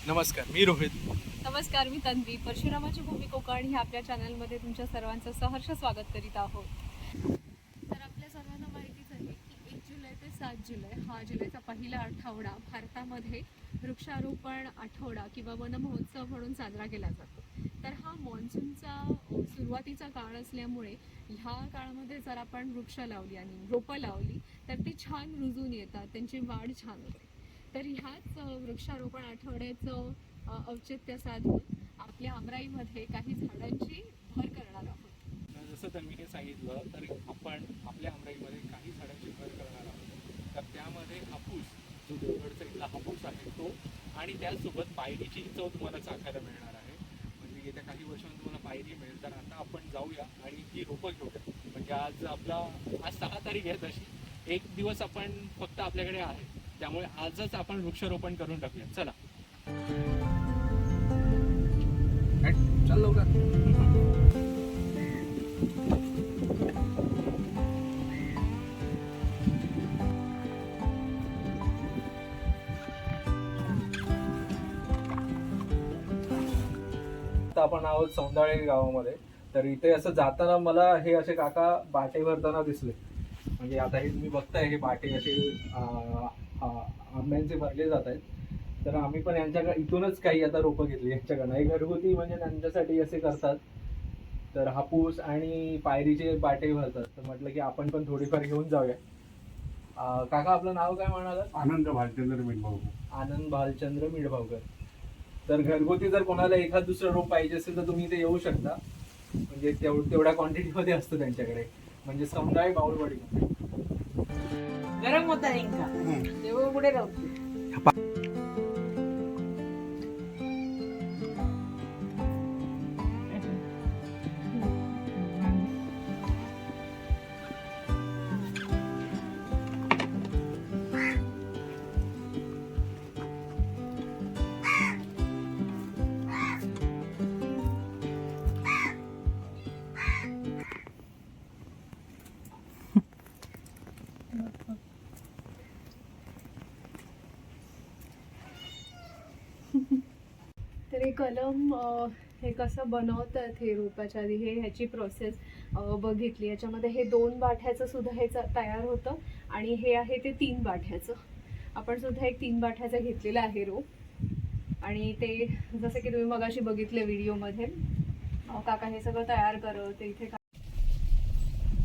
नमस्कार, मी रोहित. नमस्कार, मी तन्वी. परशुरामाची भूमी कोकण ही आपल्या चॅनलमध्ये तुमच्या सर्वांचं सहर्ष स्वागत करीत आहोत. तर आपल्या सर्वांना माहितीच आहे की 1 जुलै ते 7 जुलै हा जुलैचा पहिला आठवडा भारतामध्ये वृक्षारोपण आठवडा किंवा वनमहोत्सव म्हणून साजरा केला जातो. तर हा मॉन्सूनचा सुरुवातीचा काळ असल्यामुळे ह्या काळामध्ये जर आपण वृक्ष लावली आणि रोपं लावली तर ती छान रुजून येतात, त्यांची वाढ छान होते. तर ह्याच वृक्षारोपण आठवड्याचं औचित्य साधून आपल्या आमराईमध्ये काही झाडांची भर करणार आहोत. जसं त्यांनी सांगितलं तर आपण आपल्या आमराईमध्ये काही झाडांची भर करणार आहोत. तर त्यामध्ये हापूस, जो देवगड साईडला हापूस आहे तो, आणि त्याचसोबत पायरीची चव तुम्हाला चाखायला मिळणार आहे. म्हणजे येत्या काही वर्षांमध्ये तुम्हाला पायरी मिळेल. तर आता आपण जाऊया आणि ती रोपं घेऊया. म्हणजे आज 6 तारीख आहे, तशी एक दिवस आपण फक्त आपल्याकडे आहे, त्यामुळे आजच आपण वृक्षारोपण करून टाकूया. चला चल लवकर. आपण आहोत सौंदाळे गावामध्ये. तर इथे असं जाताना मला हे असे काका बाटे भरताना दिसले. म्हणजे आता हे तुम्ही बघताय, हे बाटे असे आंब्यांचे भरले जात आहेत. तर आम्ही पण यांच्याकडे इथूनच काही आता रोपं घेतली यांच्याकडनं. हे घरगुती म्हणजे त्यांच्यासाठी असे करतात. तर हापूस आणि पायरीचे बाटे भरतात. तर म्हटलं की आपण पण थोडीफार घेऊन जाऊया. काका, आपलं नाव काय म्हणाला? आनंद भालचंद्र मिठभाऊकर. आनंद भालचंद्र मिठभाऊकर. तर घरगुती जर कोणाला एखाद दुसरं रोप पाहिजे असेल तर तुम्ही इथे येऊ शकता. म्हणजे तेवढ्या क्वांटिटीमध्ये असतं त्यांच्याकडे. म्हणजे सौंदाळे बाऊलवाडी. गरम होता इंका तेव्हा पुढे राहतो. तर हे कलम हे कसं बनवतात, हे रोपाच्या आधी ह्याची प्रोसेस बघितली. याच्यामध्ये हे 2 बाठ्याचं सुद्धा हे तयार होतं आणि हे आहे ते 3 बाठ्याचं. आपण सुद्धा एक 3 बाठ्याचं घेतलेलं आहे रोप. आणि ते जसं की तुम्ही मगाशी बघितलं व्हिडिओमध्ये, काका हे सगळं तयार करत इथे.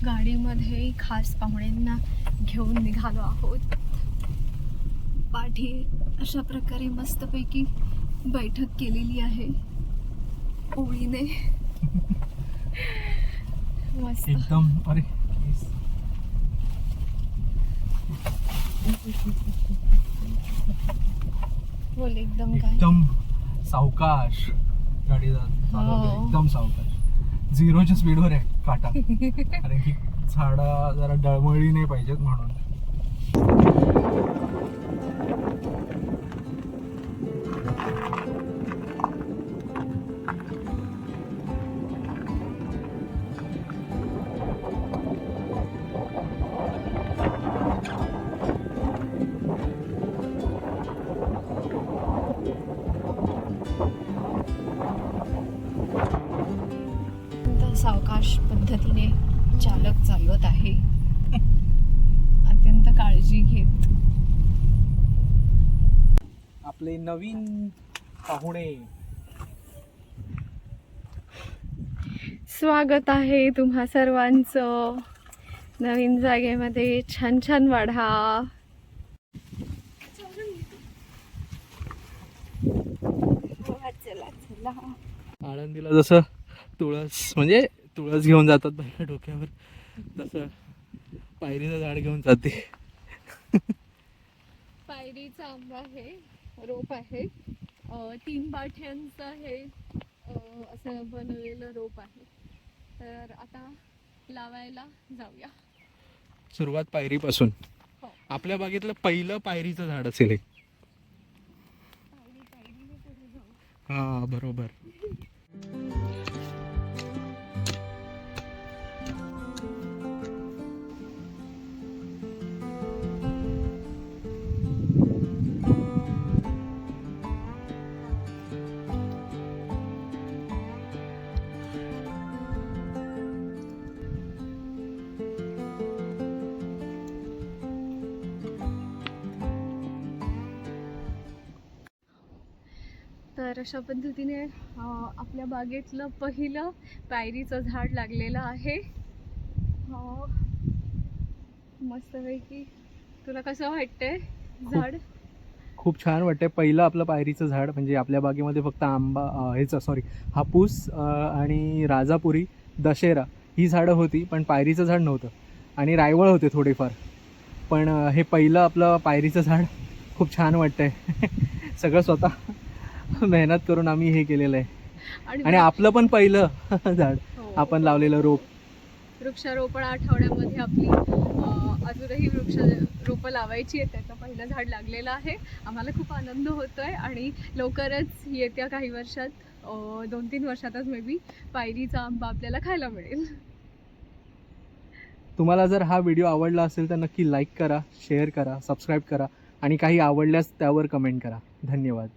गाडीमध्ये खास पाहुण्यांना घेऊन निघालो आहोत. पाठी अशा प्रकारे मस्तपैकी बैठक केलेली आहे ओळीने. मस्त एकदम. अरे बोल. एकदम काय, एकदम सावकाश गाडी चालवते. एकदम सावकाश. 0च्या स्पीडवर आहे काटा. कारण की झाडा जरा डळमळली नाही पाहिजेत म्हणून. सावकाश पद्धतीने चालक चालवत आहे, अत्यंत काळजी घेत. आपले नवीन पाहुणे, स्वागत आहे तुम्हा सर्वांचं नवीन जागेमध्ये. छान छान वाढा. चला चला. आळंदीला जसं तुळस घेऊन जातात बाहेर डोक्यावर, तसं पायरीचं झाड घेऊन जाते. पायरीचा आंबा हे रोप आहे. 3 बाठ्यांचं हे असं बनवलेलं रोप आहे. तर आता लावायला जाऊया. सुरुवात पायरीपासून. हो. आपल्या बागेतलं पहिलं पायरीचं झाड असेल हे. पायरीने पुढे जाऊ. हा, बरोबर. तर अशा पद्धतीने आपल्या बागेतलं पहिलं पायरीचं झाड लागलेलं आहे. मस्तपैकी. तुला कसं वाटतंय झाड? खूप छान वाटतंय. पहिलं आपलं पायरीचं झाड, म्हणजे आपल्या बागेमध्ये फक्त आंबा हापूस आणि राजापुरी, दशेरा ही झाडं होती, पण पायरीचं झाड नव्हतं. आणि रायवळ होते थोडेफार, पण हे पहिलं आपलं पायरीचं झाड. खूप छान वाटतंय. सगळं स्वतः मेहनत करून आम्ही हे केलेलं आहे. आणि आपलं पण पहिलं झाड हो. आपण लावलेलं रोप. वृक्षारोपण आठवड्यामध्ये आपली अजूनही रोपं लावायची आहेत. त्याचं पहिलं झाड लागलेलं आहे. आम्हाला खूप आनंद होतोय आणि लवकरच येत्या काही वर्षात 2-3 वर्षातच मे बी पायरीचा आंबा आपल्याला खायला मिळेल. तुम्हाला जर हा व्हिडिओ आवडला असेल तर नक्की लाईक करा, शेअर करा, सबस्क्राईब करा आणि काही आवडल्यास त्यावर कमेंट करा. धन्यवाद.